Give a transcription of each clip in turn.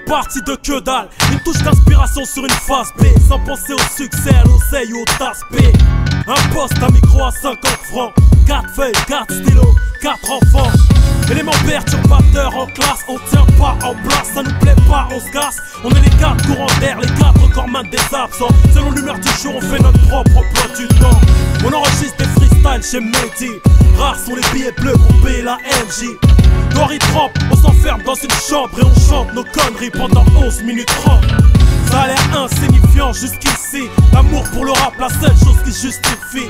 parti de que dalle. Une touche d'inspiration sur une face B, sans penser au succès, à l'oseille ou au tasse B. Un poste, un micro à 50 francs, 4 feuilles, 4 stylos, 4 enfants. Élément perturbateur en classe, on tient pas en place, ça nous plaît pas, on se casse. On est les 4 courants d'air, les 4 corps mains des absents. Selon l'humeur du jour, on fait notre propre emploi du temps. On enregistre des freestyles chez Mehdi. Rares sont les billets bleus qu'on paye la MJ. Dehors il trempe, on s'enferme dans une chambre et on chante nos conneries pendant 11 minutes 30. Ça a l'air insignifiant jusqu'ici. L'amour pour le rap, la seule chose qui justifie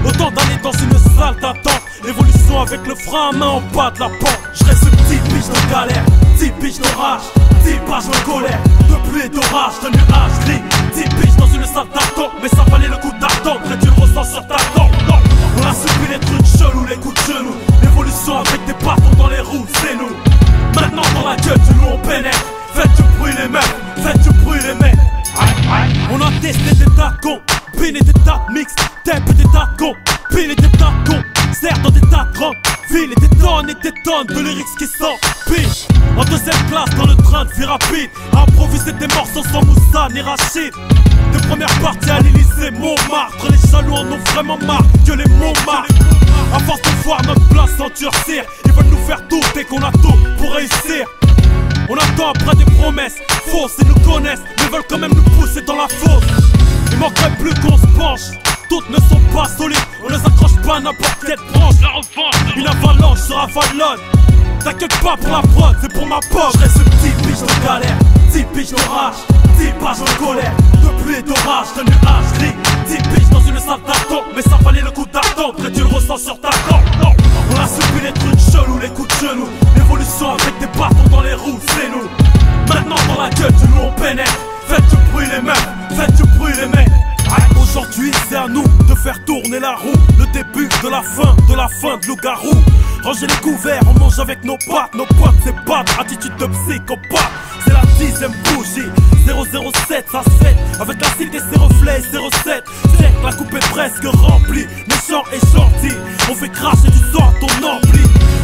autant d'années dans une salle d'attente. L'évolution avec le frein à main en bas de la pente. Je reste 10 piges de galère, 10 piges d'orage, 10 pages de colère, de pluie et d'orage, de nuages gris. 10 piges dans une salle d'attente, mais ça valait le coup d'attendre et tu le ressens sur ta dent. On a subi les trucs chelous, les coups de genoux. L'évolution avec des bâtons dans les roues, c'est nous. Maintenant dans la gueule du loup on pénètre. Faites du bruit les mecs, faites du bruit les mecs. On a testé des tas de cons, piné des tas de mix, tape des tas de cons, piné des tas de cons, serre dans des tas de grands, file et des tonnes de lyrics qui s'empilent. En deuxième classe dans le train de vie rapide, improviser des morceaux sans Moussa ni Rachid. Des premières parties à l'Élysée, Montmartre, les jaloux en ont vraiment marre que les mots marquent. À force de voir notre place s'endurcir, ils veulent nous faire douter qu'on a tout pour réussir. On attend après des promesses fausses, ils nous connaissent, mais veulent quand même nous pousser dans la fosse. Il manquerait plus qu'on se penche, toutes ne sont pas solides, on ne s'accroche pas à n'importe quelle branche. La revanche, une avalanche sera Valonne. T'inquiète pas pour la prod, c'est pour ma pomme. Je reste 10 piges de galère, 10 piges d'orage, 10 pages de colère, de pluie et d'orage, de nuages gris. 10 piges dans une salle d'attente, mais ça valait le coup d'attendre et tu le ressens sur ta dent. On a subi les trucs chelous, les coups de genoux. L'évolution avec des bâtons dans les roues, c'est nous. Maintenant dans la gueule du loup on pénètre. Faites du bruit les mecs, faites du bruit les mecs. Aujourd'hui c'est à nous de faire tourner la roue. Le début de la fin de loup-garou. Ranger les couverts, on mange avec nos potes c'est pas attitude de psychopathe. C'est la 10ème bougie, 007 ça se fait. Avec la cité ses reflets 07. C'est que la coupe est presque remplie, méchant et gentil. On fait cracher du sang à ton ampli.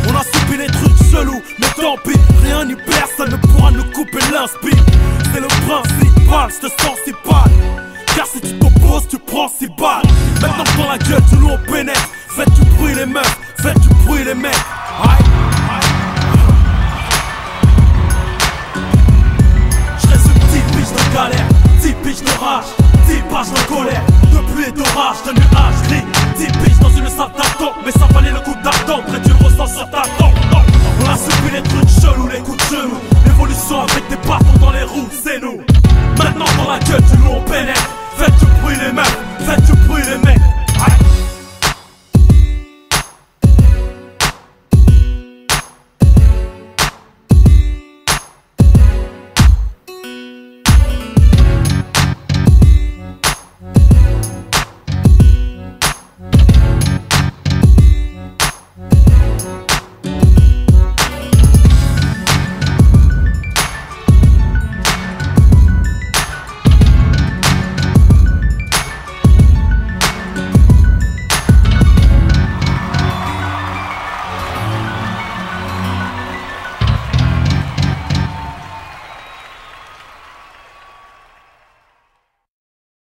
On a subi les trucs chelous, mais tant pis. Rien ni personne ne pourra nous couper l'inspi. C'est le principal, je te sens si pâle. Car si tu t'opposes, tu prends 6 balles. Maintenant dans la gueule du loup on pénètre. Faites du bruit les meufs, faites du bruit les mecs. Je reste 10 piges de galère, 10 piges d'orage, 10 pages de colère, de pluie et d'orage, de nuages gris. 10 piges dans une salle d'attente, mais ça valait le coup d'attendre et tu le ressens sur ta